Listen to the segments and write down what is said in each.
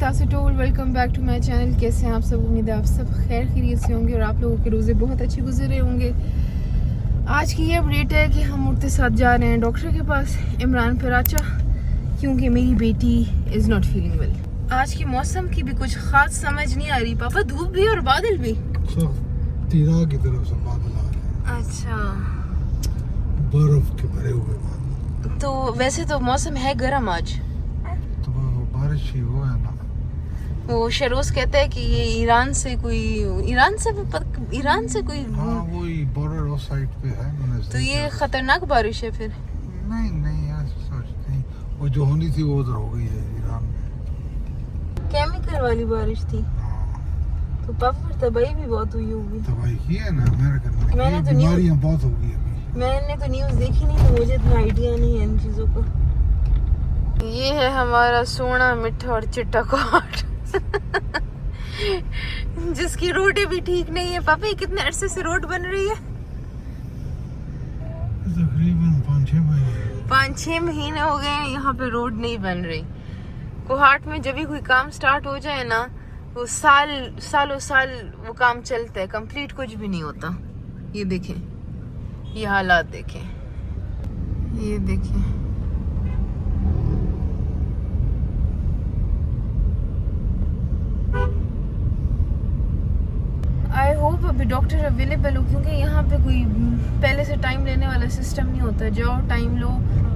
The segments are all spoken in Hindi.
Toll welcome back to my channel. कैसे हैं आप सब? उम्मीद है आप सब खैर खैरियत से होंगे और आप लोगों के रोज़े बहुत अच्छे गुजरे होंगे। आज की ये अपडेट है कि हम उठते साथ जा रहे हैं डॉक्टर के पास, इमरान फराचा, क्योंकि मेरी बेटी इज़ नॉट फीलिंग वेल। आज की मौसम की भी कुछ खास समझ नहीं आ रही पापा, धूप भी और बादल भी तीरा की तरफ से बादल आ रहे हैं। अच्छा, बर्फ के भरे हुए बादल। तो वैसे तो मौसम है गर्म आज, तो बारिश ही हुआ है ना। वो शरोज कहता है कि ये ईरान से कोई हाँ वही बॉर्डर उस साइड पे है। तो ये खतरनाक बारिश है फिर? नहीं ऐसा सोच नहीं, वो जो होनी थी वो उधर हो गई है ईरान में। केमिकल वाली बारिश थी। तो पापा फिर तबाही भी बहुत हुई होगी। तबाही की है ना अमेरिकन में। मैंने तो बीमारियां बहुत हो गई अभी। मैंने तो न्यूज़ देखी नहीं, तो मुझे इतना आइडिया नहीं है इन चीज़ों का। ये है हमारा सोना मिठा और चिट्टा कोहाट जिसकी रोड भी ठीक नहीं है। पापा ये कितने अरसे से रोड बन रही है? तकरीबन 5-6 महीने हो गए हैं यहाँ पे रोड नहीं बन रही। कोहाट में जब भी कोई काम स्टार्ट हो जाए ना, वो सालों साल वो काम चलता है, कंप्लीट कुछ भी नहीं होता। ये देखें, ये हालात देखें, ये देखें। आई होप अभी डॉक्टर अवेलेबल हो, क्योंकि यहाँ पे कोई पहले से टाइम लेने वाला सिस्टम नहीं होता। जाओ, टाइम लो,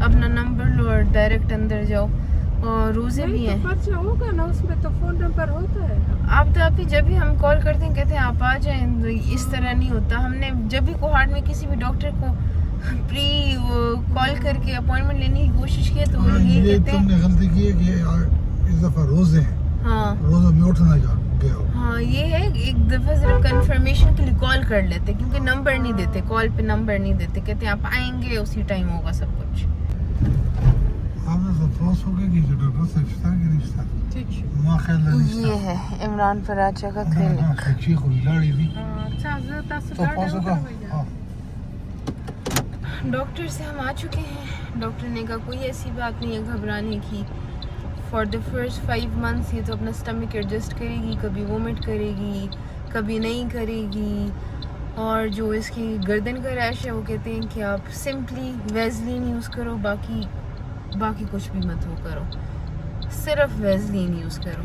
अपना नंबर लो और डायरेक्ट अंदर जाओ। और रोजे भी हैं, पर्चा होगा ना उसमें, तो फोन नंबर होता है। आप तो अभी जब भी हम कॉल करते हैं कहते हैं आप आ जाएं, तो इस तरह नहीं होता। हमने जब भी कोहाट में किसी भी डॉक्टर को प्री कॉल करके अपॉइंटमेंट लेने की कोशिश की तो वो ये कहते हैं तुमने गलती की है कि इस दफा रोजे हैं। हाँ रोजे में उठना जा गए हो। हाँ, ये है एक दफ़ा सिर्फ कंफर्मेशन के लिए कॉल कर लेते, क्योंकि नंबर नहीं देते, कॉल पे नंबर नहीं देते। कहते हैं आप आएंगे उसी टाइम होगा सब कुछ। आपने तो पास हो गए कि डॉक्टर से रिश्ता की रिश्ता ठीक है। मां ख्याल रिश्ता। ये है इमरान फराचा का क्लिनिक। अच्छी खुली गाड़ी भी अच्छा तो पास होगा। हां डॉक्टर से हम आ चुके हैं। डॉक्टर ने कहा कोई ऐसी बात नहीं है घबराने की। फॉर द फर्स्ट 5 मंथ्स ये तो अपना स्टमक एडजस्ट करेगी, कभी वोमिट करेगी, कभी नहीं करेगी। और जो इसकी गर्दन का रैश है वो कहते हैं कि आप सिंपली वेज़लिन यूज़ करो, बाकी कुछ भी मत वो करो, सिर्फ वेज़लिन यूज़ करो।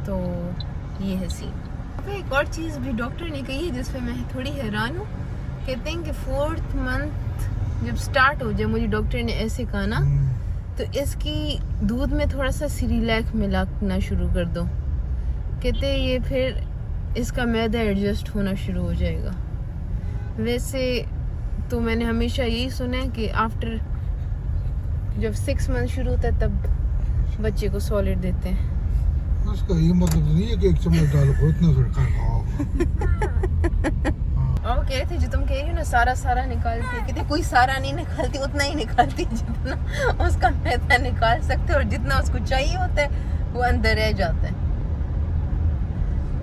तो ये है सीन। एक और चीज़ भी डॉक्टर ने कही है जिस पे मैं थोड़ी हैरान हूँ। कहते हैं कि 4th मंथ जब स्टार्ट हो जाए, मुझे डॉक्टर ने ऐसे कहा ना, तो इसकी दूध में थोड़ा सा सिरिलैक मिलाना शुरू कर दो। कहते हैं ये फिर इसका मैदा एडजस्ट होना शुरू हो जाएगा। वैसे तो मैंने हमेशा यही सुना है कि आफ्टर जब 6 मंथ शुरू होता है तब बच्चे को सॉलिड देते हैं। उसका ये मतलब नहीं है कि एक चम्मच डालो इतना सड़का खाओ। और कह रहे थे जो तुम कह रही हो ना, सारा निकालती है। कहते कोई सारा नहीं निकालती, उतना ही निकालती जितना उसका मैदा निकाल सकते, और जितना उसको चाहिए होता है वो अंदर रह जाता है।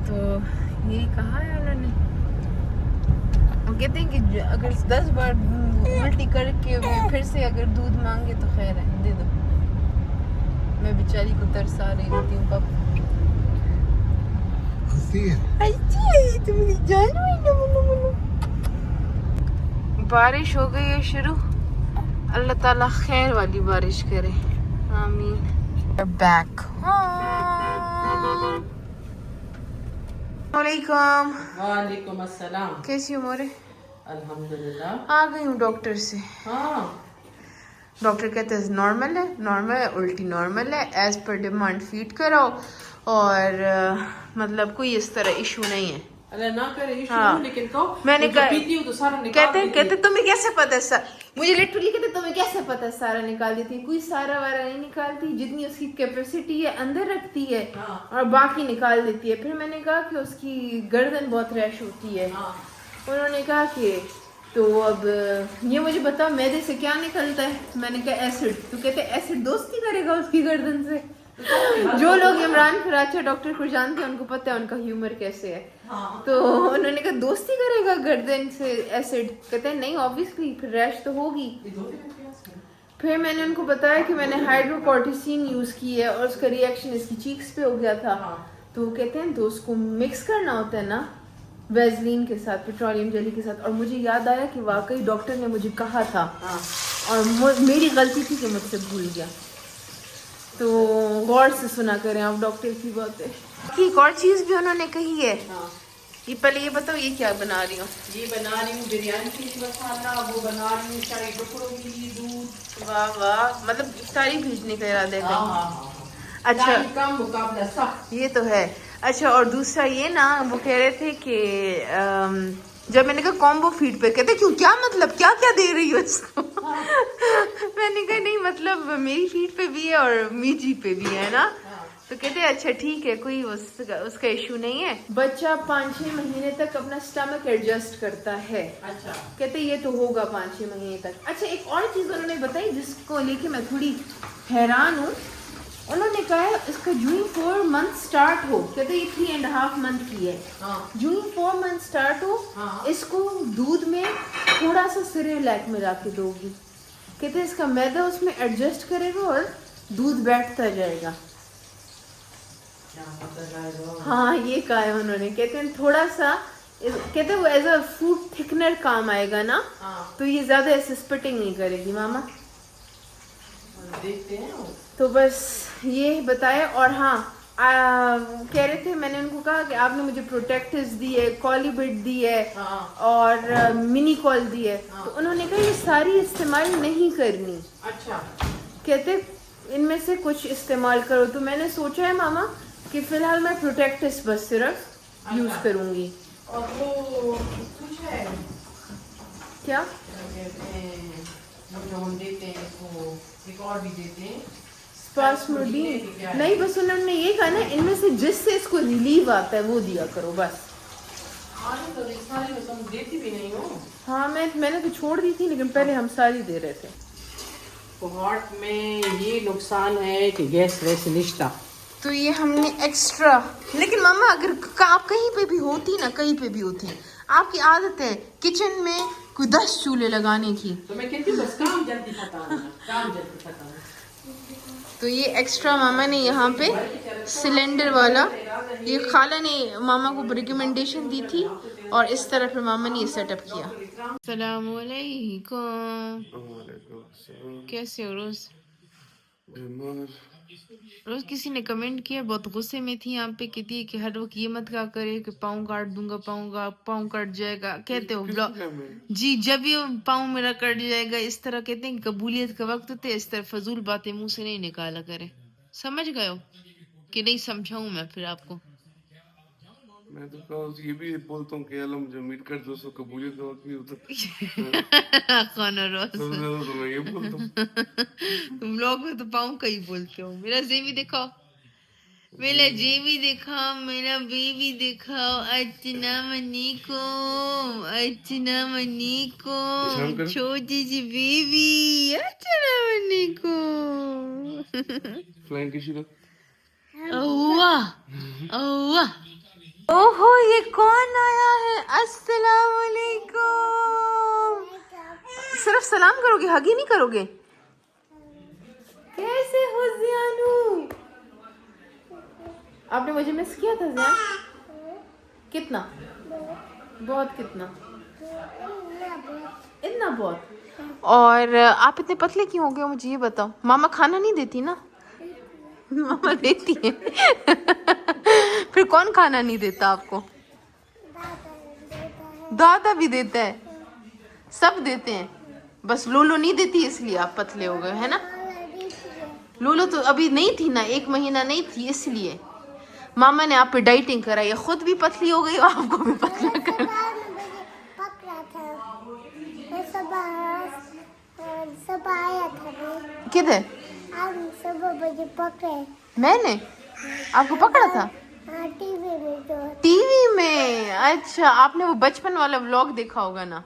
तो यही कहा है उन्होंने। वो कहते हैं कि अगर 10 बार उल्टी करके फिर से अगर दूध मांगे तो खैर है, दे दो। मैं बेचारी को तरस आ रही होती हूँ। पापा बारिश हो गई है शुरू। अल्लाह ताला खैर वाली बारिश करे, आमीन। बैक वालेकुम अस्सलाम। कैसी हो मोरे? अल्हम्दुलिल्लाह। आ गई हूँ डॉक्टर से। हाँ डॉक्टर कहते हैं नॉर्मल है, उल्टी नॉर्मल है, एज पर डिमांड फीड कराओ, और मतलब कोई इस तरह इशू नहीं है। अल्लाह ना करे इशू। हाँ। लेकिन तो मैंने कहा, तो सारा निकाल कहते तुम्हें कैसे पता है सर? मुझे लिटरली कहते तुम्हें कैसे पता है सारा निकाल देती है? कोई सारा वारा नहीं निकालती, जितनी उसकी कैपेसिटी है अंदर रखती है। हाँ। और बाकी निकाल देती है। फिर मैंने कहा कि उसकी गर्दन बहुत रैश होती है। हाँ। उन्होंने कहा कि तो अब ये मुझे बताओ मैदे से क्या निकलता है? मैंने कहा एसिड। तो कहते एसिड दोस्ती करेगा उसकी गर्दन से। जो लोग इमरान फराचा डॉक्टर को जानते हैं उनको पता है उनका ह्यूमर कैसे है। हाँ। तो उन्होंने कहा दोस्ती करेगा गर्दन से एसिड? कहते हैं नहीं, ऑब्वियसली फिर रैश तो होगी। फिर मैंने उनको बताया कि मैंने हाइड्रोकॉर्टिसिन यूज़ की है और उसका रिएक्शन इसकी चीक्स पे हो गया था। तो वो कहते हैं तो उसको मिक्स करना होता है ना वैसलीन के साथ, पेट्रोलियम जेली के साथ। और मुझे याद आया कि वाकई डॉक्टर ने मुझे कहा था और मेरी गलती थी कि मुझसे भूल गया। तो गौर से सुना करें आप डॉक्टर की बातें। एक और चीज़ भी उन्होंने कही है। ये पहले ये बताओ ये क्या बना रही हूँ? ये बना रही हूँ बिरयानी के लिए मसाला, वो बना रही हूँ शाही टुकड़ों के लिए दूध। वाह वाह, मतलब इफ्तारी भेजने का इरादा है हाँ कहीं? हाँ हाँ। अच्छा, कम मुकाबला सब। ये तो है। अच्छा, और दूसरा ये ना, वो कह रहे थे कि जब मैंने कहा कॉम्बो फीड पे, कहते क्यों, क्या मतलब, क्या क्या दे रही हो इसको? मैंने कहा नहीं मतलब मेरी फीड पे भी है और मीजी पे भी है ना। तो कहते अच्छा ठीक है, कोई उसका इशू नहीं है। बच्चा 5-6 महीने तक अपना स्टमक एडजस्ट करता है। अच्छा, कहते ये तो होगा 5-6 महीने तक। अच्छा, एक और चीज़ उन्होंने बताई जिसको लेके मैं थोड़ी हैरान हूँ। उन्होंने कहा है इसका जून 4 मंथ स्टार्ट हो, कहते ये 3.5 मंथ की है। जून 4 मंथ स्टार्ट हो, इसको दूध में थोड़ा सा सिरेलैक मिला के दोगी। कहते इसका मैदा उसमें एडजस्ट करेगा और दूध बैठता जाएगा। हाँ, ये कहा है उन्होंने। कहते हैं थोड़ा सा, कहते वो एज अ फूड थिकनर काम आएगा ना। तो ये ज्यादा ऐसे स्पिटिंग नहीं करेगी मामा। देखते हैं। तो बस ये बताया। और हाँ, कह रहे थे, मैंने उनको कहा कि आपने मुझे प्रोटेक्टिव्स दी है, कॉलीबिट दी है और मिनी कॉल दी है। तो उन्होंने कहा ये सारी इस्तेमाल नहीं करनी। अच्छा, कहते इनमें से कुछ इस्तेमाल करो। तो मैंने सोचा है मामा कि फिलहाल मैं प्रोटेक्टिव्स बस सिर्फ यूज करूंगी। और वो कुछ है क्या कहते हैं, जो हम देते हैं इसको, एक और भी देते हैं स्पास्मोडीन। नहीं, बस उन्होंने ये कहा ना, इनमें से जिससे इसको रिलीव आता है वो दिया करो बस। तो सारी में तुम देती भी नहीं हो। हाँ, मैंने तो छोड़ दी थी, लेकिन पहले हम सारी दे रहे थे। तो हार्ट में ये नुकसान है कि गैस वैसे निश्ता। तो ये हमने एक्स्ट्रा, लेकिन मामा अगर आप कहीं पे भी होती ना, कहीं पे भी होती, आपकी आदत है किचन में कोई 10 चूल्हे लगाने की। तो मैं कहती हूँ बस काम जल्दी खत्म होना, काम जल्दी खत्म होना। तो ये एक्स्ट्रा मामा ने यहाँ पे सिलेंडर वाला, ये खाला ने मामा को रिकमेंडेशन दी थी और इस तरह फिर मामा ने ये सेटअप किया। अस्सलाम वालेकुम, कैसे हो रोज? रोज किसी ने कमेंट किया, बहुत गुस्से में थी यहाँ पे, कहती है कि हर वक्त ये मत कहा करे कि पाँव काट दूंगा, पाँव कट जाएगा। कहते हो ब्लॉग जी, जब ये पाँव मेरा कट जाएगा, इस तरह कहते हैं कि कबूलियत का वक्त होता है, इस तरह फजूल बातें मुंह से नहीं निकाला करे। समझ गए हो कि नहीं? समझाऊं मैं फिर आपको? मैं तो ये भी बोलता हूँ कि अलम जो मीट कर दोस्तों कबूलियत का वक्त नहीं होता। कौन है रोज? सबसे ज्यादा तो मैं ये बोलता हूँ। तुम लोग में तो पाँव का ही बोलते हो। मेरा जेबी दिखाओ, मेरा जेबी दिखाओ, मेरा बेबी दिखाओ। अर्चना मनी को, अर्चना मनी को, छोटी सी बेबी अर्चना मनी को। फ्लाइंग की शुरू। ओहो, ये कौन आया है? अस्सलाम वालेकुम। सिर्फ सलाम करोगे, हग ही नहीं करोगे? कैसे हो ज़ियानू? आपने मुझे मिस किया था ज़ियान? कितना? बहुत। कितना? इतना बहुत। और आप इतने पतले क्यों हो गए मुझे ये बताओ। मामा खाना नहीं देती ना? मामा देती है। फिर कौन खाना नहीं देता आपको? दादा भी देता है, सब देते हैं, बस लोलो नहीं देती इसलिए आप पतले हो गए, है ना? लोलो तो अभी नहीं थी ना, 1 महीना नहीं थी, इसलिए मामा ने आप पे डाइटिंग कराई है। खुद भी पतली हो गई और आपको भी पतला कर। किधर? मैंने आपको पकड़ा था? टीवी में। अच्छा, आपने वो बचपन वाला व्लॉग देखा होगा ना?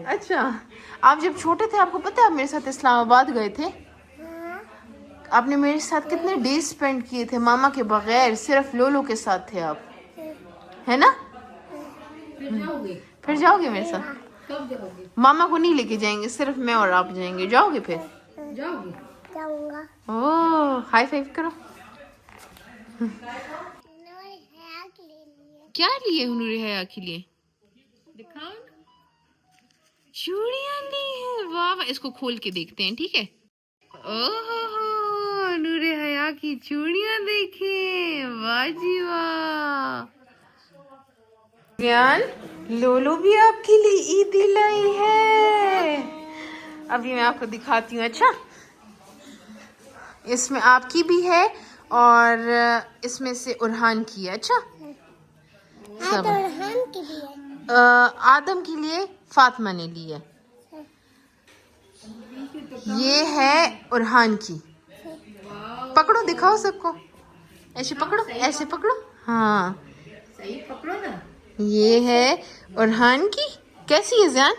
अच्छा, आप जब छोटे थे, आपको पता है आप मेरे साथ इस्लामाबाद गए थे? आपने मेरे साथ कितने डेज स्पेंड किए थे मामा के बगैर, सिर्फ लोलो के साथ थे आप, है ना? फिर जाओगे मेरे साथ? कब जाओगे? मामा को नहीं लेके जाएंगे, सिर्फ मैं और आप जाएंगे। जाओगे फिर? जाओगे? जाऊंगा। ओह, हाई फाइव करो। क्या लिए हुनूर हया के लिए? दिखाओ ना। चूड़ियां ली है, वाह वाह। इसको खोल के देखते हैं, ठीक है? ओह, नूर हया की चूड़ियां देखें, वाह जी वाह। ज्ञान, लोलो भी आपके लिए ईदी लाई है। अभी मैं आपको दिखाती हूँ। अच्छा, इसमें आपकी भी है और इसमें से उरहान की है। अच्छा, सब हम के लिए आदम के लिए फातिमा ने ली है। ये है उरहान की। पकड़ो, दिखाओ सबको। ऐसे पकड़ो, ऐसे पकड़ो। हाँ, सही पकड़ो ना। ये है उरहान की। कैसी है ज़ियान?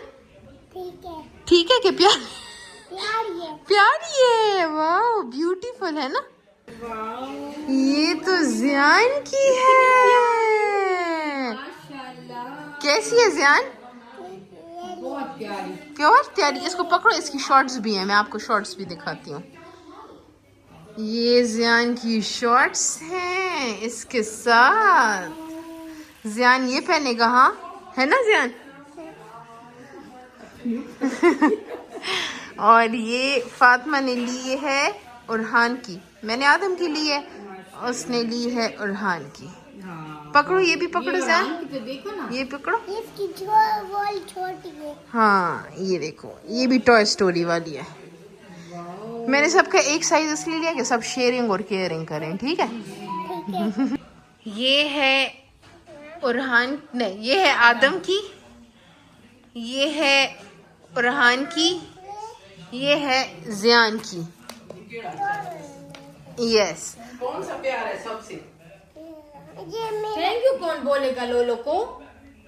ठीक है। ठीक है कि प्यार? प्यारी है। प्यारी है, वाह, ब्यूटीफुल है ना। ये तो ज़ियान की है। माशाल्लाह, कैसी है ज़ियान? बहुत प्यारी। प्योर प्यारी। इसको पकड़ो, इसकी शॉर्ट्स भी हैं, मैं आपको शॉर्ट्स भी दिखाती हूँ। ये ज़ियान की शॉर्ट्स हैं इसके साथ। ज़ियान ये पहनेगा, हाँ है ना ज़ियान? और ये फातिमा ने ली है उरहान की। मैंने आदम की ली है, उसने ली है उरहान की। पकड़ो, ये भी पकड़ो ज़ियान, तो देखो ना। ये पकड़ो। इसकी वॉल छोटी है। हाँ, ये देखो, ये भी टॉय स्टोरी वाली है। मैंने सबका एक साइज इसलिए लिया कि सब शेयरिंग और केयरिंग करें, ठीक है? ठीक है। ये है उरहान, नहीं, ये है आदम की, ये है उरहान की, ये है ज़ियान की। यस। कौन सा प्यार है सबसे? ये मेरा। थैंक यू कौन बोलेगा लोलो को?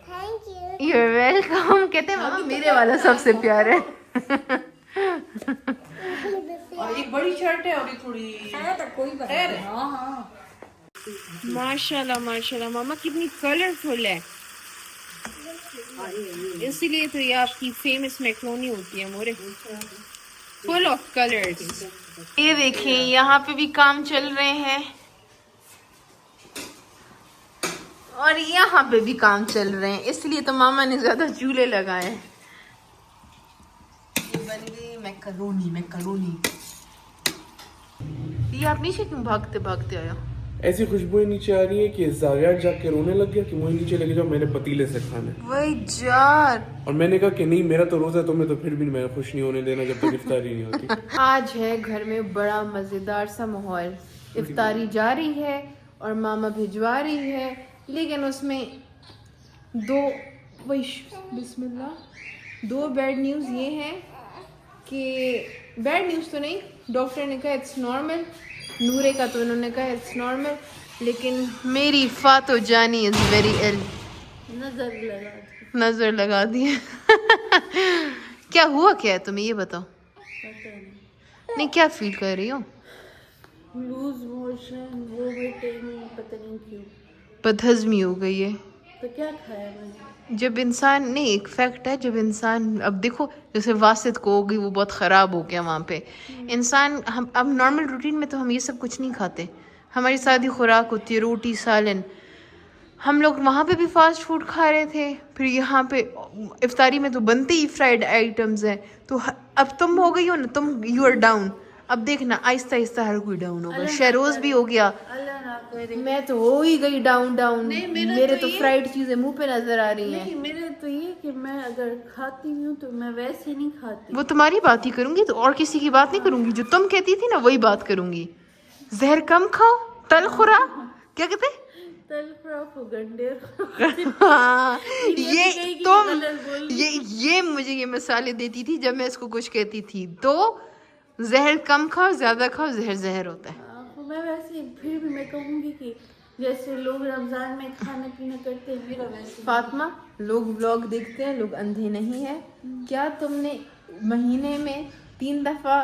Thank you. You're welcome. कहते हैं मामा मेरे वाला सबसे प्यार है। और एक बड़ी शर्ट है और एक थोड़ी है, तो कोई बात नहीं। हाँ हाँ। माशाल्लाह माशाल्लाह, मामा कितनी कलरफुल है। इसीलिए तो ये आपकी फेमस मैक्रोनी होती है मोरे, फुल ऑफ कलर्स। ये देखें, यहाँ पे भी काम चल रहे हैं और यहाँ पे भी काम चल रहे हैं, इसलिए तो मामा ने ज्यादा चूल्हे लगाए हैं। ये बन गई मैकरोनी। मैकरोनी। ये आप नीचे क्यों भागते भागते आया? ऐसी खुशबुएं नीचे आ रही है कि जावियार जाके रोने लग गया कि मुझे नीचे लेके जाओ, मेरे पतीले से खाने। वही जार। और मैंने कहा कि नहीं, मेरा तो रोजा है, तुम्हें तो फिर भी मैं खुश नहीं होने देना जब तक इफ्तारी नहीं होती। आज है घर में बड़ा मजेदार सा माहौल। इफ्तारी जारी है और मामा भिजवा रही है, लेकिन उसमें दो बैड न्यूज़ ये हैं कि बैड न्यूज़ तो नहीं, डॉक्टर ने कहा इट्स नॉर्मल, नूरे का तो उन्होंने कहा इट्स नॉर्मल, लेकिन मेरी फातो जानी इज़ वेरी इल। नजर लगा दी है। क्या हुआ, क्या है तुम्हें, ये बताओ। नहीं, क्या फील कर रही हो? लूज मोशन, वोमिटिंग, पता नहीं क्यों। बदहजमी हो गई है। तो क्या खाया मैंने? जब इंसान, नहीं, एक फैक्ट है, जब इंसान, अब देखो जैसे वासिद को हो गई, वो बहुत ख़राब हो गया वहाँ पे इंसान। हम अब नॉर्मल रूटीन में तो हम ये सब कुछ नहीं खाते, हमारी सादी खुराक होती है रोटी सालन। हम लोग वहाँ पे भी फास्ट फूड खा रहे थे, फिर यहाँ पे इफ्तारी में तो बनते ही फ्राइड आइटम्स हैं। तो अब तुम हो गई हो ना, तुम यू आर डाउन। अब देखना आहिस्ता आहिस्ता हर कोई डाउन होगा। शहरोज भी हो गया, अल्लाह ना करे। मैं तो हो ही गई डाउन डाउन। नहीं, मेरे तो फ्राइड चीजें मुंह पे नजर आ रही हैं। नहीं, मेरे तो ये कि मैं अगर खाती हूँ तो मैं वैसे नहीं खाती। वो तुम्हारी बात ही करूंगी, तो और किसी की बात नहीं करूंगी। जो तुम कहती थी ना वही बात करूंगी। जहर कम खाओ, तल खुरा, क्या कहते? तल फ्राफ गंडे। हाँ, ये कहीं की तुम, गलत बोल ये मुझे ये मिसालें देती थी जब मैं इसको कुछ कहती थी। तो जहर कम खाओ, ज्यादा खाओ, जहर जहर होता है। मैं वैसे फिर भी मैं कहूँगी कि जैसे लोग रमजान में खाना पीना करते हैं, मेरा वैसे। फातिमा, लोग व्लॉग देखते हैं, लोग अंधे नहीं है। क्या तुमने महीने में 3 दफा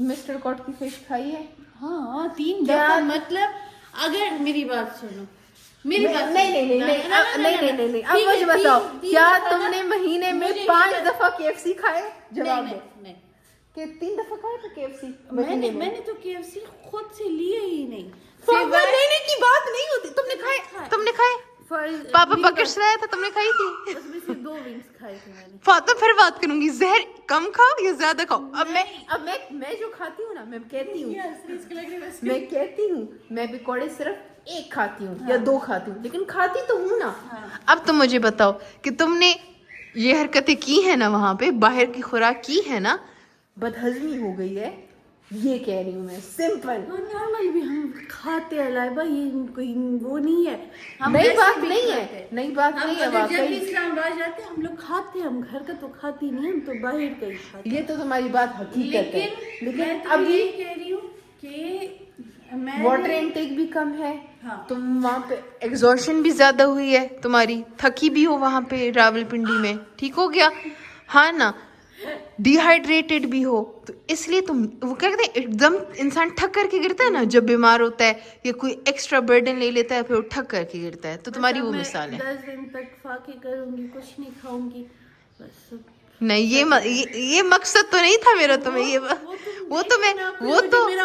मिस्टर कॉट की फिश खाई है? हाँ, 3 क्या? दफा मतलब, अगर मेरी बात सुनो, मेरी बात नहीं नहीं नहीं नहीं नहीं नहीं नहीं, अब मुझे बताओ, क्या तुमने महीने में 5 दफा KFC खाए? जवाब दो नहीं, कि 3 दफा खाए तो KFC? मैंने तो KFC खुद से लिए ही नहीं। पापा लेने की बात नहीं होती। तुमने खाए? पापा पकड़ लाया था, तुमने खाई थी? उसमें से 2 विंग्स खाए थे मैंने। तो फिर बात करूंगी, जहर कम खाओ या ज्यादा खाओ? अब मैं जो खाती हूँ ना, मैं कहती हूँ मैं पकौड़े सिर्फ 1 खाती हूँ या 2 खाती हूँ, लेकिन खाती तो हूँ ना। अब तुम मुझे बताओ कि तुमने ये हरकतें की है ना, वहां पे बाहर की खुराक की है ना, बदहजमी हो गई है, ये कह रही हूँ मैं, सिंपल। नॉर्मल भी हम खाते हैं लाइबा, ये कोई वो नहीं है। नई बात नहीं है जब वाकई। इस्लामाबाद जाते हैं हम लोग खाते हैं, हम घर का तो खाती नहीं, हम तो बाहर का ही खाते हैं। ये तो तुम्हारी बात हकीकत है, मैं तो अभी यही कह रही हूँ कि मैं वाटर इनटेक भी कम है। हाँ। तुम वहाँ पे एग्जॉशन भी ज्यादा हुई है तुम्हारी, थकी भी हो वहाँ पे रावलपिंडी में, ठीक हो गया हाँ ना, डिहाइड्रेटेड भी हो, तो इसलिए तुम वो क्या कहते हैं, एकदम इंसान ठक करके गिरता है ना जब बीमार होता है या कोई एक्स्ट्रा बर्डन ले लेता है, फिर वो ठक करके गिरता है। तो तुम्हारी वो मिसाल है। 10 दिन तक फाके करूंगी, कुछ नहीं खाऊंगी बस। नहीं ये मकसद तो नहीं था मेरा तुम्हें, ये वो तो मेरा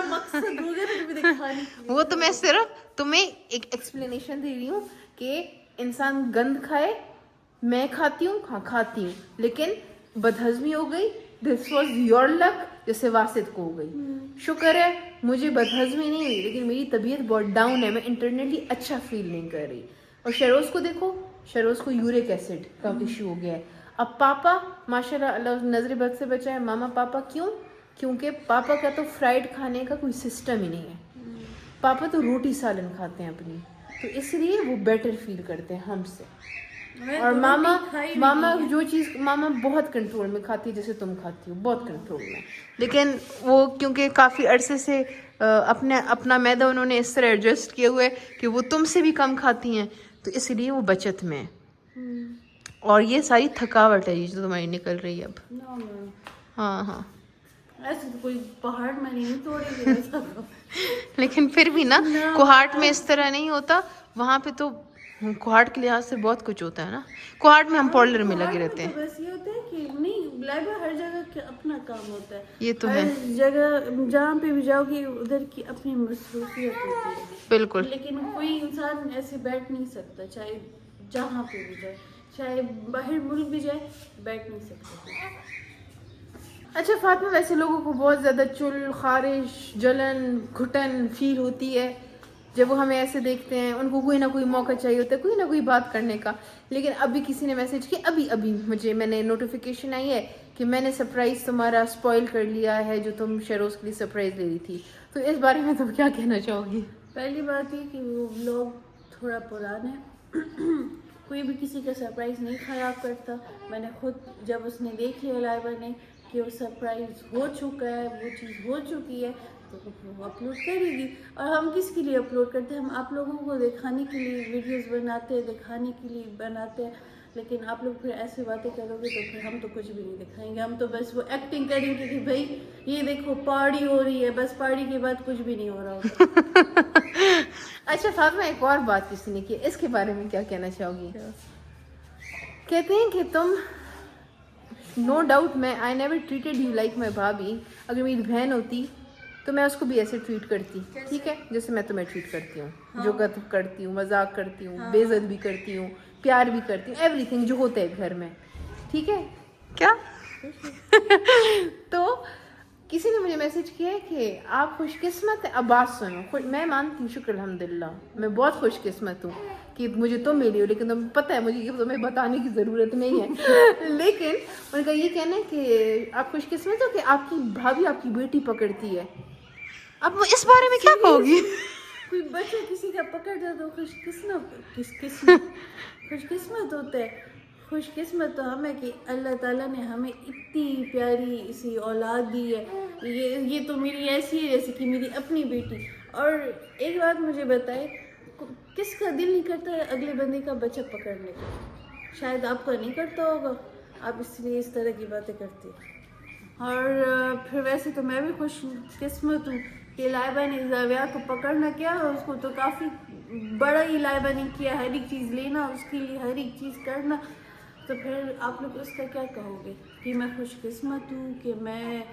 मकसद होगा ना तुम्हें दिखाने की। वो तो मैं सिर्फ तुम्हें एक एक्सप्लेनेशन दे रही हूँ कि इंसान गंद खाए, मैं खाती हूँ, हाँ खाती हूँ, लेकिन बदहजमी हो गई, दिस वॉज योर लक, जैसे वासिद को हो गई। शुक्र है मुझे बदहजमी नहीं हुई, लेकिन मेरी तबीयत बहुत डाउन है, मैं इंटरनली अच्छा फील नहीं कर रही। और शरोज को देखो, शरोज को यूरिक एसिड का इशू हो गया है। अब पापा माशाल्लाह अल्लाह नजर बद से बचाए, मामा पापा क्यों? क्योंकि पापा का तो फ्राइड खाने का कोई सिस्टम ही नहीं है, पापा तो रोटी सालन खाते हैं अपनी, तो इसलिए वो बेटर फील करते हैं हमसे। और मामा जो चीज़ मामा बहुत कंट्रोल में खाती है, जैसे तुम खाती हो बहुत कंट्रोल में, लेकिन वो क्योंकि काफ़ी अरसे से अपना मैदा उन्होंने इस तरह एडजस्ट किया हुआ है कि वो तुमसे भी कम खाती हैं, तो इसलिए वो बचत में है। और ये सारी थकावट है जो तुम्हारी निकल रही है अब। हाँ ऐसे तो कोई पहाड़ में नहीं तोड़ेगी लेकिन फिर भी ना कोहाट में इस तरह नहीं होता, वहाँ पे तो कोहाट के लिहाज से बहुत कुछ होता है ना। कोहाट में हम पार्लर में लगे रहते हैं। बस ये होता है कि नहीं लाइबा हर जगह के अपना काम होता है, ये तो है, हर जगह जहाँ पे भी जाओगी उधर की अपनी मसरूफियत होती है। बिल्कुल। लेकिन कोई इंसान ऐसे बैठ नहीं सकता, चाहे जहाँ पे भी जाए, चाहे बाहर मुल्क भी जाए, बैठ नहीं सकता। अच्छा फातिमा, वैसे लोगों को बहुत ज़्यादा चुल, खारिश, जलन, घुटन फील होती है जब वो हमें ऐसे देखते हैं, उनको कोई ना कोई मौका चाहिए होता है, कोई ना कोई बात करने का। लेकिन अभी किसी ने मैसेज किया, अभी मैंने नोटिफिकेशन आई है कि मैंने सरप्राइज़ तुम्हारा स्पॉइल कर लिया है, जो तुम शरोज़ के लिए सरप्राइज़ ले रही थी, तो इस बारे में तुम क्या कहना चाहोगी? पहली बात ये कि वो व्लॉग थोड़ा पुराना है कोई भी किसी का सरप्राइज़ नहीं ख़राब करता। मैंने खुद जब उसने देख लिया लाइबा ने कि वो सरप्राइज़ हो चुका है, वो चीज़ हो चुकी है, तो वो अपलोड करेगी। और हम किसके लिए अपलोड करते हैं? हम आप लोगों को दिखाने के लिए वीडियोस बनाते हैं, दिखाने के लिए बनाते हैं, लेकिन आप लोग फिर ऐसे बातें करोगे तो फिर हम तो कुछ भी नहीं दिखाएंगे। हम तो बस वो एक्टिंग करेंगे कि भाई ये देखो पार्टी हो रही है, बस पार्टी के बाद कुछ भी नहीं हो रहा होता। अच्छा फातिमा, एक और बात किसी ने की, इसके बारे में क्या कहना चाहोगी? कहते हैं कि तुम, नो डाउट मैं I never treated you like my भाभी, अगर मेरी बहन होती तो मैं उसको भी ऐसे ट्रीट करती, ठीक है, जैसे मैं तुम्हें ट्रीट करती हूँ। हाँ। जो करती हूँ, मजाक करती हूँ, हाँ। बेइज्जत भी करती हूँ, प्यार भी करती हूँ, एवरीथिंग जो होता है घर में, ठीक है क्या? तो किसी ने मुझे मैसेज किया है कि आप खुशकिस्मत हैं। अब बात सुनो, मैं मानती हूँ, शुक्र अल्हम्दुलिल्लाह, मैं बहुत खुशकिस्मत हूँ कि मुझे तुम मिली हो, लेकिन तुम्हें पता है मुझे ये तुम्हें बताने की ज़रूरत नहीं है लेकिन उनका ये कहना है कि आप खुशकिस्मत हो कि आपकी भाभी आपकी बेटी पकड़ती है। अब इस बारे में क्या कहोगी? कोई बच्चा किसी का पकड़ता तो खुशकिस्मत होता है। खुशकिस्मत तो हमें कि अल्लाह ताला ने हमें इतनी प्यारी सी औलाद दी है। ये तो मेरी ऐसी है जैसे कि मेरी अपनी बेटी। और एक बात मुझे बताए, किसका दिल नहीं करता है अगले बंदे का बच्चा पकड़ने का? शायद आपका नहीं करता होगा, आप इसलिए इस तरह की बातें करती हैं। और फिर वैसे तो मैं भी खुशकिस्मत हूँ कि लाइबा ने जाविया को पकड़ना क्या, उसको तो काफ़ी बड़ा ही लाइबा ने किया, हर एक चीज़ लेना, उसके लिए हर एक चीज़ करना, तो फिर आप लोग उसका क्या कहोगे कि मैं खुशकिस्मत हूँ कि मैं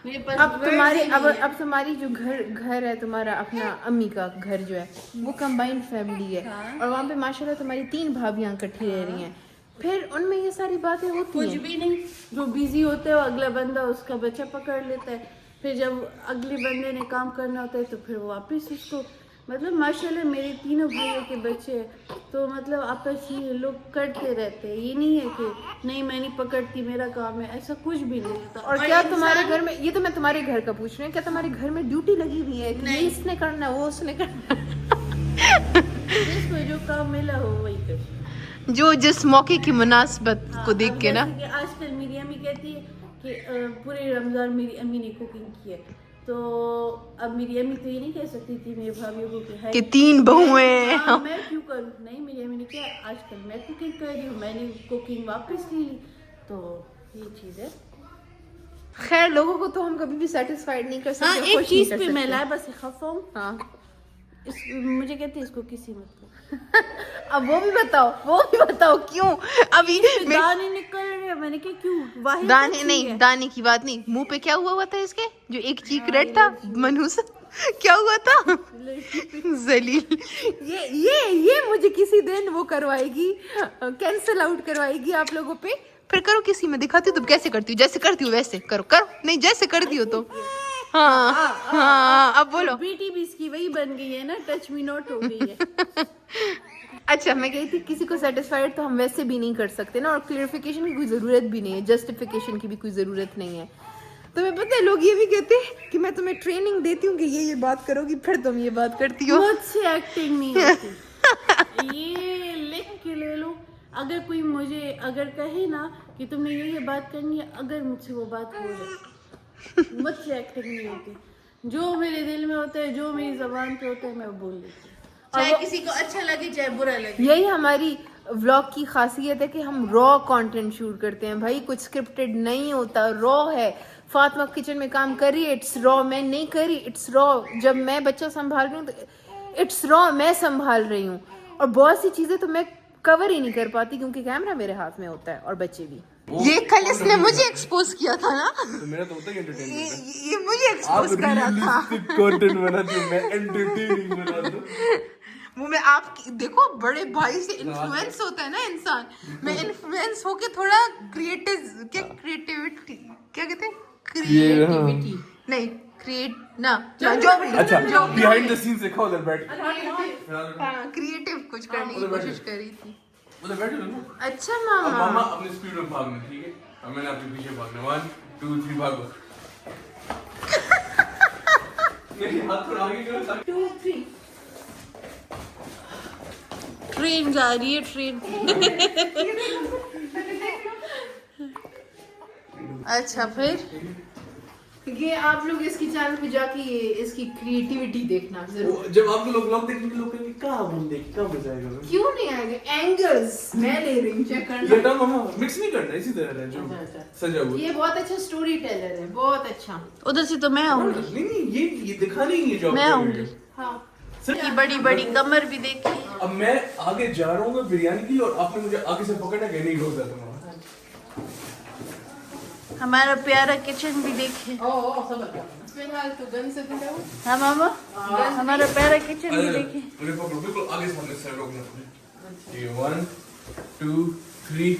मेरे पास अब words तुम्हारी ही नहीं है। अब तुम्हारी जो घर है तुम्हारा अपना अम्मी का घर जो है वो कंबाइंड फैमिली है हाँ। और वहाँ पे माशाल्लाह तुम्हारी 3 भाभियाँ इकट्ठी रह रही हैं, फिर उनमें ये सारी बातें होती कुछ हैं। भी नहीं, जो बिजी होते हो अगला बंदा उसका बच्चा पकड़ लेता है, फिर जब अगले बंदे ने काम करना होता है तो फिर वो वापस उसको, मतलब माशाल्लाह मेरे तीनों भाइयों के बच्चे हैं, तो मतलब आपस में लोग करते रहते हैं, ये नहीं है कि नहीं मैं नहीं पकड़ती मेरा काम है, ऐसा कुछ भी नहीं होता। और क्या तुम्हारे घर में, ये तो मैं तुम्हारे घर का पूछ रही हूँ, क्या तुम्हारे घर में ड्यूटी लगी हुई है कि ये इसने करना वो उसने करना? जिसको जो काम मिला हो वही कर। जो जिस मौके की मुनासबत को देख के ना। जैसे कि आजकल मेरी अम्मी कहती है कि पूरे रमज़ान मेरी अम्मी ने कुकिंग की है, तो अब मेरी अम्मी तो ये नहीं कह सकती थी मेरी भाभीयों को कि कि 3 बहुएं हैं। हाँ, मैं क्यों करूँ, नहीं मेरी अम्मी ने क्या आजकल मैं कुकिंग कर रही हूँ, मैंने कुकिंग वापस ले ली, तो ये चीज़ है। खैर लोगों को तो हम कभी भी सेटिस्फाइड नहीं कर सकते। हाँ, खुश एक नहीं चीज़ कर पे मैं सकते। लाइबा से खफा हूँ, हाँ मुझे कहते हैं इसको किसी मतलब अब वो भी बताओ क्यों अभी दाने निकल रहे हैं, मैंने क्या क्यों वाहिद दाने अच्छी नहीं, है। दाने की बात नहीं, मुंह पे क्या हुआ था इसके, जो एक चीक रेड था मनहूस, क्या हुआ था? जलील। ये मुझे किसी दिन वो करवाएगी, कैंसल आउट करवाएगी आप लोगों पे। फिर करो किसी में दिखाती हूँ तुम कैसे करती हो, जैसे करती हूँ वैसे करो नहीं जैसे करती हो तो। हाँ अब बोलो। बेटी भी इसकी वही बन गई है ना, टच मी नॉट हो गई है। अच्छा मैं कही थी किसी को सेटिस्फाइड तो हम वैसे भी नहीं कर सकते ना, और क्लियरिफिकेशन की कोई ज़रूरत भी नहीं है, जस्टिफिकेशन की भी कोई ज़रूरत नहीं है। तुम्हें पता है लोग ये भी कहते हैं कि मैं तुम्हें ट्रेनिंग देती हूँ कि ये बात करोगी फिर तुम ये बात करती हो। मुझसे एक्टिंग नहीं होती, ये लिख के ले लो। अगर कोई मुझे अगर कहे ना कि तुमने ये बात करनी है, अगर मुझसे वो बात हो जाए, मुझसे एक्टिंग नहीं होती, जो मेरे दिल में होता है, जो मेरी जबान पे होता है, मैं वो बोल देती हूँ, चाहे किसी को अच्छा लगे चाहे बुरा लगे। यही हमारी व्लॉग की खासियत है कि हम रॉ कंटेंट शूट करते हैं भाई, कुछ स्क्रिप्टेड नहीं होता, रॉ है। फातिमा किचन में काम कर रही है, इट्स रॉ। मैं नहीं कर रही, इट्स रॉ। जब मैं बच्चा संभाल रही हूँ तो इट्स रॉ, मैं संभाल रही हूँ। और बहुत सी चीजें तो मैं कवर ही नहीं कर पाती क्योंकि कैमरा मेरे हाथ में होता है और बच्चे भी। ये कल इसने मुझे एक्सपोज किया था ना, तो मेरा तो होता ही एंटरटेनमेंट ये मुझे एक्सपोज कर रहा था। कंटेंट बनाती हूँ, मैं एंटरटेनिंग बनाता हूँ। वो मैं आप देखो बड़े भाई से इन्फ्लुएंस होता है ना इंसान, मैं इन्फ्लुएंस होके थोड़ा क्रिएटिविटी क्या कहते हैं, क्रिएटिविटी नहीं क्रिएट ना जो भी अच्छा बिहाइंड द सीन्स देखा उधर बैठ क्रिएटिव कुछ करने की कोशिश कर रही थी। उधर बैठ लो ना। अच्छा अब मामा मामा अपने स्पीड में भागना, ठीक है, अब मैंने आपके पीछे भागना, 1 2 3 भागो। मेरी हाथ थोड़ा आगे करो ताकि 2 3 ट्रेन जा रही है, ट्रेन। अच्छा फिर ये आप लोग इसकी चैनल पे जाके ये इसकी क्रिएटिविटी देखना जरूर। जब आप लोग व्लॉग देखेंगे लोग कहेंगे कहाँ हम देख कहाँ मजा आएगा। क्यों नहीं आएगा, एंगल्स मैं ले रही हूँ, चेक ये करना। ना मामा मिक्स नहीं करना, इसी तरह है जो सजा हुआ। ये बहुत अच्छा स्टोरी टेलर है, बहुत अच्छा। उधर से तो मैं आऊंगी, नहीं ये दिखा नहीं है जो मैं आप आऊंगी। हाँ की बड़ी बड़ी कमर भी देखी। अब मैं आगे जा रहा हूँ बिरयानी के लिए और आपने मुझे आगे से पकड़ना कि नहीं रोक जाता। हमारा प्यारा किचन भी देखे। फिलहाल तो गन से दूर रहो। हाँ मामा, हमारा प्यारा किचन भी देखे। मुझे पकड़ो बिल्कुल आगे से हमने सर रोकना है। ये 1 2 3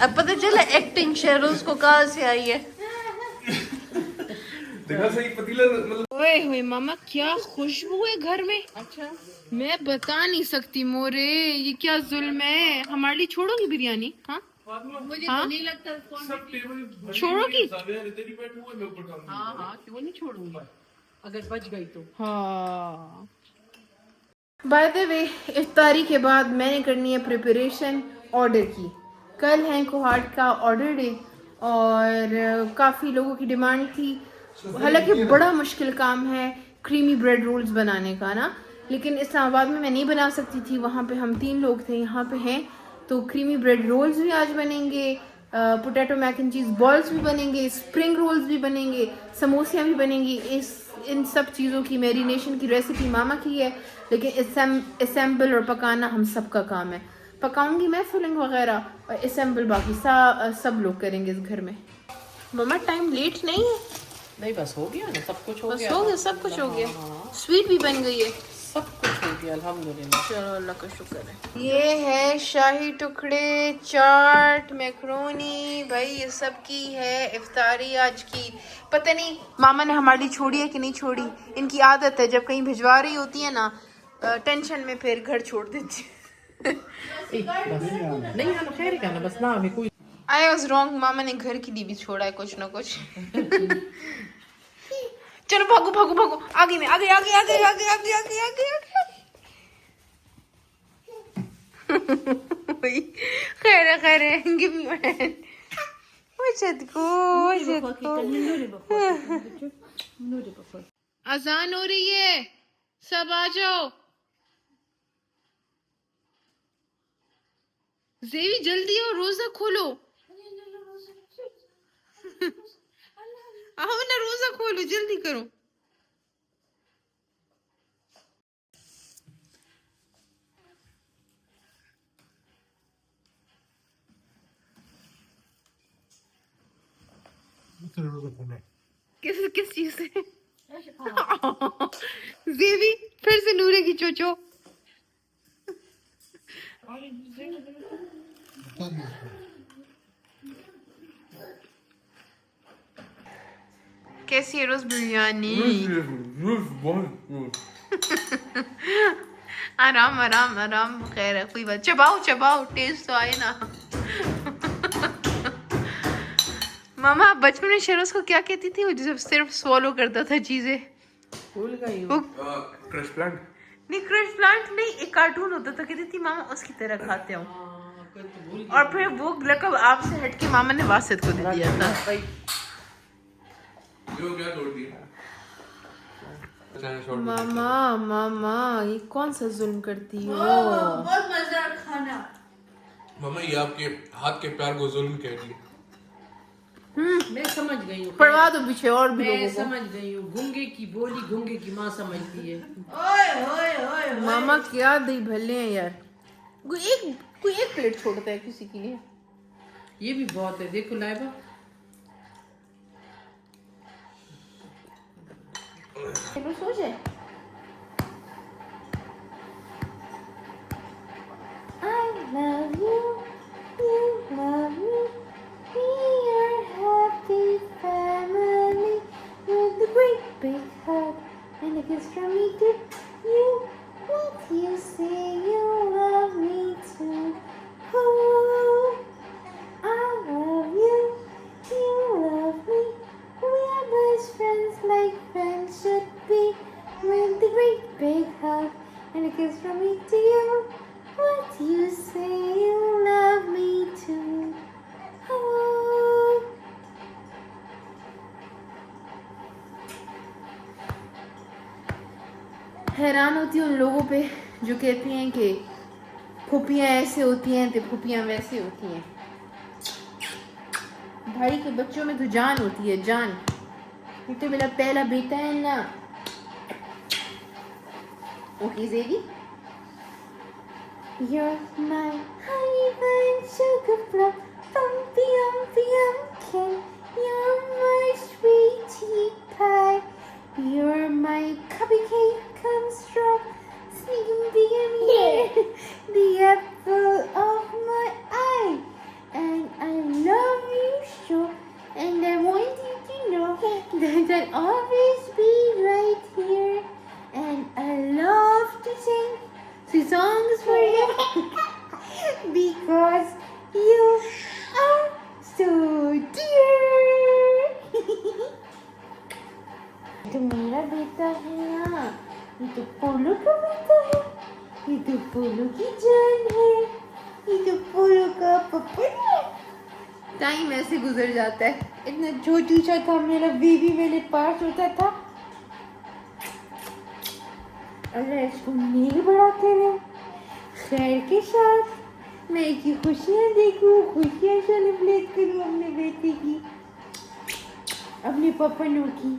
अब पता चला एक्टिंग शेरोज को कहाँ से आई है। देखा सही पतीला मतलब। ओए होए मामा क्या खुशबू है घर में। अच्छा मैं बता नहीं सकती मोरे, ये क्या जुल्म है। हमारे लिए छोड़ोगी बिरयानी? हाँ मुझे हाँ? तो नहीं लगता सब टेबल छोड़ोगी? तेरी बैठ हुआ मैं ऊपर काम। हाँ क्यों नहीं छोड़ूंगी, अगर बच गई तो। हाँ बाय द वे इफ्तारी के बाद मैंने करनी है प्रिपरेशन ऑर्डर की। कल है कोहाट का ऑर्डर डे और काफ़ी लोगों की डिमांड थी। हालांकि बड़ा मुश्किल काम है क्रीमी ब्रेड रोल्स बनाने का ना, लेकिन इस्लामाबाद में मैं नहीं बना सकती थी, वहाँ पे हम 3 लोग थे, यहाँ पे हैं तो क्रीमी ब्रेड रोल्स भी आज बनेंगे, potato mac and cheese balls भी बनेंगे, स्प्रिंग रोल्स भी बनेंगे, समोसियाँ भी बनेंगी। इन सब चीज़ों की मैरिनेशन की रेसिपी मामा की है, लेकिन असेंबल और पकाना हम सब का काम है। पकाऊंगी मैं फिलिंग वगैरह और असेंबल बाकी सब लोग करेंगे इस घर में। मामा टाइम लेट नहीं है? नहीं बस हो गया ना, सब कुछ हो बस गया। हो गया, सब कुछ हो गया। हाँ, स्वीट भी बन गई है। सब कुछ हो गया अल्हम्दुलिल्लाह। चलो अल्लाह का शुक्र है। ये है शाही टुकड़े, चाट, मैक्रोनी, भाई ये सब की है इफ्तारी आज की। पता नहीं मामा ने हमारे लिए छोड़ी है कि नहीं छोड़ी। इनकी आदत है जब कहीं भिजवा रही होती है ना, टेंशन में फिर घर छोड़ देती है। नहीं आना खैर का ना, बस ना अभी कोई आई वॉज रॉन्ग, मामा ने घर के लिए भी छोड़ा है कुछ ना कुछ। चलो भागो भागो भागो, आगे में आगे आगे आगे आगे आगे आगे आगे आगे। खैर खैर, गिव मी योर हैंड। अजान हो रही है, सब आ जाओ। जेवी जल्दी हो, रोजा खोलो। आओ ना, रोजा खोलो, जल्दी करो। किस चीज से? जेवी फिर से नूरे की चोचो। कैसी है रोज बिरयानी? आराम आराम आराम, खैर है, कोई बात। चबाओ चबाओ, टेस्ट तो आए ना। मामा बचपन में शरोज को क्या कहती थी वो जो सिर्फ स्वॉलो करता था चीजें? भूल गई वो क्रश प्लांट। नहीं, क्रश प्लांट नहीं, एक कार्टून होता था, कहती थी मामा उसकी तरह खाते हो। और फिर वो लकब आपसे हटके मामा ने वासित को दे दिया था। जो क्या तोड़ दिया? मामा मामा ये कौन सा जुल्म करती हो? बहुत मजेदार खाना। मम्मा ये आपके हाथ के प्यार को जुल्म कह रही है। मैं समझ गई हूँ, पढ़वा दो पीछे और भी मैं लोगों को। समझ गई हूँ। गूंगे की बोली गूंगे की माँ समझती है। ओए ओए ओए मामा क्या दही भले हैं यार। कोई एक प्लेट छोड़ता है किसी के लिए। ये भी बहुत है, देखो लाइबा। चलो सो जाए। I love you, you love me, we are happy family with a great big hug and a kiss from me to you. What you say you love me too. Oh, I love you, you love me. We are best friends like friends should be. With a great big hug and a kiss from me to you. What you say you love me too. Oh. हैरान होती हूँ उन लोगों पे जो कहती हैं कि फूफियाँ ऐसे होती हैं तो फूफियाँ वैसे होती हैं। भाई के बच्चों में तो जान होती है, जान। ये तो मेरा पहला बेटा है ना। ओके जेवी, you're my honey bun sugar plum, pumpy umpy pumpkin. You're my sweetie pie. You're my cupcake, come strong, sneaking being the apple of my eye. And I love you so, and I want you to know that I'll always be right here. And I love to sing sweet songs for you because you are so dear. तो मेरा बेटा है ना, ये तो पोलो का बेटा है, ये तो पोलो की जान है, ये तो पोलो का पप्पा है। टाइम ऐसे गुजर जाता है। इतना छोटू सा था मेरा बेबी, मेरे पास होता था। अगर इसको नहीं बढ़ाते रहे खैर के साथ मैं की खुशियाँ देखूँ, खुशियाँ सेलिब्रेट करूँ अपने बेटे की, अपने पपनों की।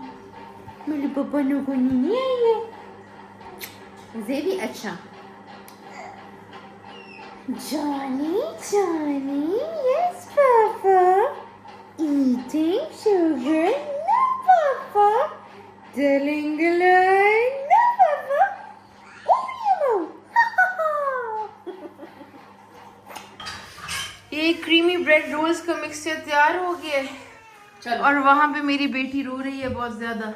मेरे पपनों को नींद आई है। ज़ेबी अच्छा। Johnny, Johnny, yes, Papa. Eating sugar, no, Papa. Telling a lie, no, Papa. Oh, you know. ये क्रीमी ब्रेड रोल्स का मिक्सचर तैयार हो गया है। चलो। और वहाँ पे मेरी बेटी रो रही है बहुत ज़्यादा।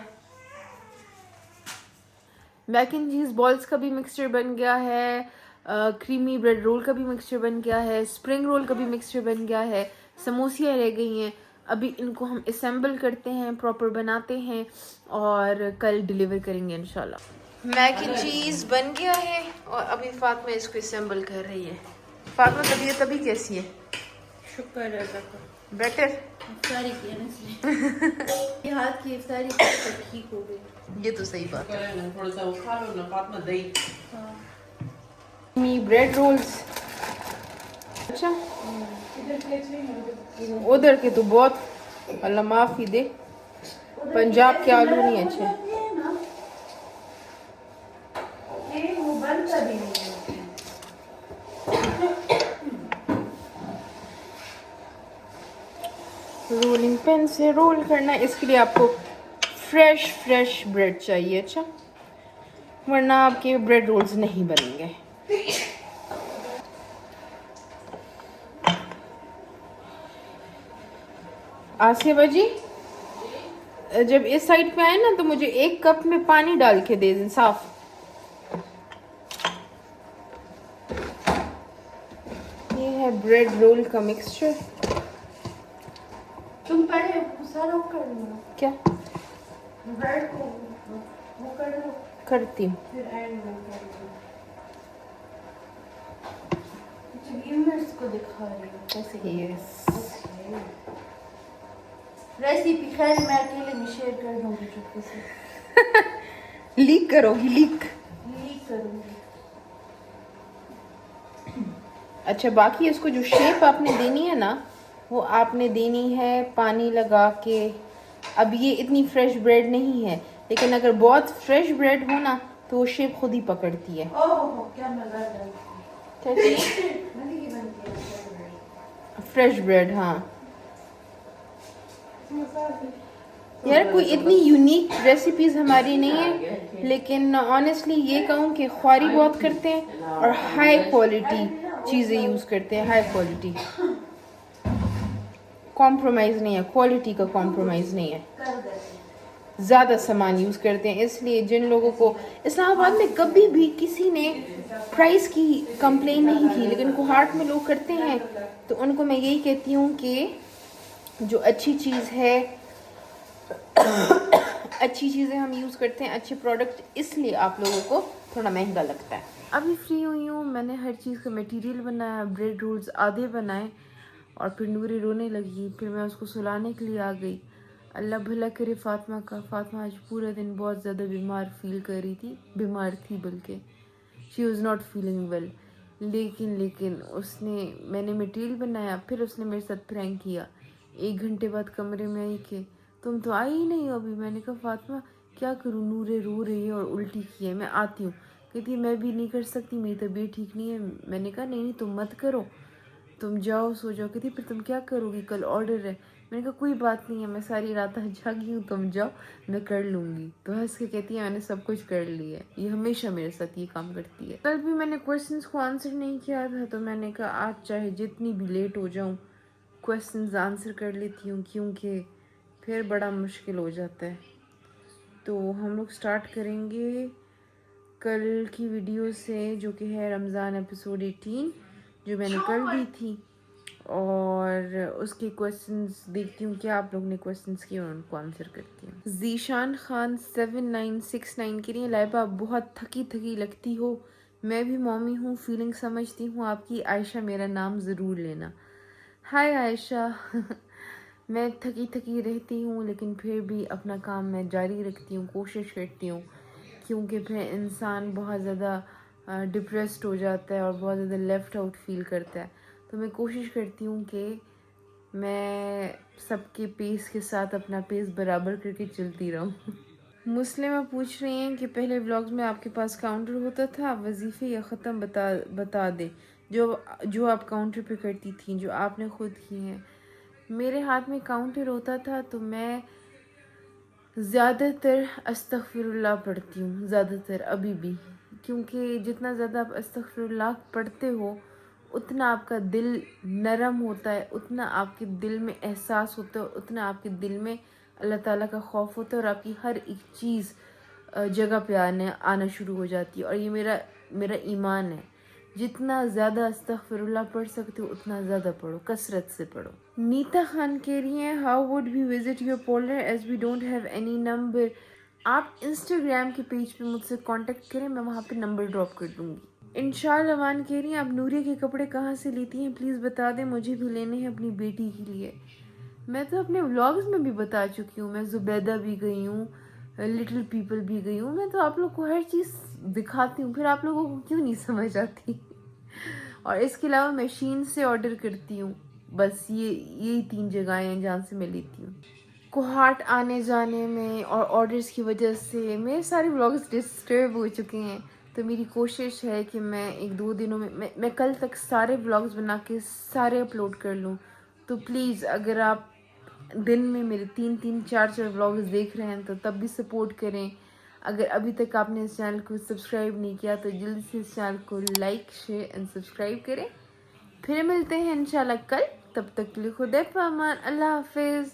मैक एंड चीज़ बॉल्स का भी मिक्सचर बन गया है, क्रीमी ब्रेड रोल का भी मिक्सचर बन गया है, स्प्रिंग रोल का भी मिक्सचर बन गया है, समोसियाँ रह गई हैं। अभी इनको हम असेंबल करते हैं, प्रॉपर बनाते हैं और कल डिलीवर करेंगे इंशाल्लाह। मैक एंड चीज़ बन गया है और अभी फातिमा इसको असेंबल कर रही है। फातिमा तबीयत अभी कैसी है? शुक्र अल्लाह का, बेटर? इफ्तारी की ना इसलिए। ये हाथ की इफ्तारी तो ठीक हो गई। ये तो सही बात है। थोड़ा सा वो खा लो ना फातिमा, दही। मी ब्रेड रोल्स। अच्छा, उधर के तो बहुत, अल्लाह माफी दे, पंजाब के आलू नहीं अच्छे। वो बनता भी नहीं है। रोलिंग पेन से रोल करना, इसके लिए आपको फ्रेश ब्रेड चाहिए। अच्छा, वरना आपके ब्रेड रोल्स नहीं बनेंगे। आसिया जी, जब इस साइड पे आए ना तो मुझे 1 कप में पानी डाल के दे दें साफ। ये है ब्रेड रोल का मिक्सचर। तुम पहले सारा वो कर लो, क्या ब्रेड को वो कर लो, करती हूँ? फिर एंड में कर लो। व्यूअर्स को दिखा रही हूँ कैसे। यस, रेसिपी खैर मैं अकेले भी शेयर कर दूँगी चुपके से। लीक करोगी? लीक करूँगी। अच्छा, बाकी इसको जो शेप आपने देनी है ना, वो आपने देनी है पानी लगा के। अब ये इतनी फ्रेश ब्रेड नहीं है, लेकिन अगर बहुत फ्रेश ब्रेड हो ना तो वो शेप खुद ही पकड़ती है। ओह क्या मजा है। फ्रेश ब्रेड, हाँ यार, कोई इतनी यूनिक रेसिपीज हमारी नहीं है, लेकिन ऑनेस्टली ये कहूँ कि ख्वारी बहुत करते हैं और हाई क्वालिटी चीज़ें यूज़ करते हैं। हाई क्वालिटी, कॉम्प्रोमाइज़ नहीं है, क्वालिटी का कॉम्प्रोमाइज़ नहीं है। ज़्यादा सामान यूज़ करते हैं, इसलिए जिन लोगों को इस्लामाबाद में कभी भी किसी ने प्राइस की कंप्लेन नहीं की, लेकिन कोहाट में लोग करते हैं, तो उनको मैं यही कहती हूँ कि जो अच्छी चीज़ है अच्छी चीज़ें हम यूज़ करते हैं, अच्छे प्रोडक्ट, इसलिए आप लोगों को थोड़ा महंगा लगता है। अभी फ्री हुई हूँ, मैंने हर चीज़ का मटेरियल बनाया, ब्रेड रोल्स आधे बनाए और फिर नूरी रोने लगी, फिर मैं उसको सुलाने के लिए आ गई। अल्लाह भला करे फातिमा का। फातिमा आज पूरा दिन बहुत ज़्यादा बीमार फील कर रही थी, बीमार थी बल्कि, she was not feeling well. लेकिन मैंने मटेरियल बनाया, फिर उसने मेरे साथ प्रैंक किया। 1 घंटे बाद कमरे में आई कि तुम तो आई ही नहीं हो अभी। मैंने कहा फातिमा क्या करूँ, नूरे रो रही है और उल्टी की है, मैं आती हूँ। कहती मैं भी नहीं कर सकती, मेरी तबीयत ठीक नहीं है। मैंने कहा नहीं तुम मत करो, तुम जाओ सो जाओ। कहती फिर तुम क्या करोगी, कल ऑर्डर है। मैंने कहा कोई बात नहीं है, मैं सारी रात जागी हूँ, तुम जाओ, मैं कर लूँगी। तो हंस के कहती है मैंने सब कुछ कर लिया है। ये हमेशा मेरे साथ ये काम करती है। कल भी मैंने क्वेश्चंस को आंसर नहीं किया था, तो मैंने कहा आज चाहे जितनी भी लेट हो जाऊँ क्वेश्चंस आंसर कर लेती हूँ, क्योंकि फिर बड़ा मुश्किल हो जाता है। तो हम लोग स्टार्ट करेंगे कल की वीडियो से, जो कि है रमज़ान एपिसोड 18, जो मैंने कल दी थी। और उसके क्वेश्चंस देखती हूँ क्या आप लोग ने क्वेश्चंस किए और उनको आंसर करती हूँ। जीशान खान 7969 के लिए लाइबा आप बहुत थकी लगती हो, मैं भी मॉमी हूँ, फीलिंग समझती हूँ आपकी, आयशा मेरा नाम ज़रूर लेना। हाय आयशा मैं थकी रहती हूँ, लेकिन फिर भी अपना काम मैं जारी रखती हूँ, कोशिश करती हूँ, क्योंकि फिर इंसान बहुत ज़्यादा डिप्रेस्ड हो जाता है और बहुत ज़्यादा लेफ़्ट आउट फील करता है। तो मैं कोशिश करती हूँ कि मैं सबके पेस के साथ अपना पेस बराबर करके चलती रहूँ। मुस्लिमा पूछ रही हैं कि पहले व्लॉग्स में आपके पास काउंटर होता था, वजीफ़े या ख़त्म बता दें जो आप काउंटर पे करती थी, जो आपने खुद की हैं। मेरे हाथ में काउंटर होता था तो मैं ज़्यादातर अस्तग़फ़िरुल्लाह पढ़ती हूँ, ज़्यादातर अभी भी, क्योंकि जितना ज़्यादा आप अस्तग़फ़िरुल्लाह पढ़ते हो उतना आपका दिल नरम होता है, उतना आपके दिल में एहसास होता है, उतना आपके दिल में अल्लाह ताला का खौफ होता है और आपकी हर एक चीज़ जगह पे आना शुरू हो जाती है। और ये मेरा ईमान है, जितना ज़्यादा अस्तग़फ़िरुल्लाह पढ़ सकते हो उतना ज़्यादा पढ़ो, कसरत से पढ़ो। नीता खान कह रही हैं how would we visit your parlour as we don't have any number. आप इंस्टाग्राम के पेज पे मुझसे कांटेक्ट करें, मैं वहाँ पे नंबर ड्रॉप कर दूँगी। इंशाल्लाह। मान कह रही हैं आप नूरिया के कपड़े कहाँ से लेती हैं, प्लीज़ बता दें, मुझे भी लेने हैं अपनी बेटी के लिए। मैं तो अपने व्लॉग्स में भी बता चुकी हूँ, मैं ज़ुबैदा भी गई हूँ, लिटिल पीपल भी गई हूँ। मैं तो आप लोग को हर चीज़ दिखाती हूँ, फिर आप लोगों को क्यों नहीं समझ आती। और इसके अलावा मैं शीन से ऑर्डर करती हूँ, बस यही 3 जगहें हैं जहाँ से मैं लेती हूँ। कोहाट आने जाने में और ऑर्डर्स की वजह से मेरे सारे व्लॉग्स डिस्टर्ब हो चुके हैं, तो मेरी कोशिश है कि मैं 1-2 दिनों में मैं कल तक सारे व्लॉग्स बना के सारे अपलोड कर लूँ। तो प्लीज़ अगर आप दिन में मेरे 3-3, 4-4 व्लॉग्स देख रहे हैं तो तब भी सपोर्ट करें। अगर अभी तक आपने इस चैनल को सब्सक्राइब नहीं किया तो जल्दी से इस चैनल को लाइक, शेयर एंड सब्सक्राइब करें। फिर मिलते हैं इंशाल्लाह कल, तब तक के लिए खुदा पामान, अल्लाह हाफिज़।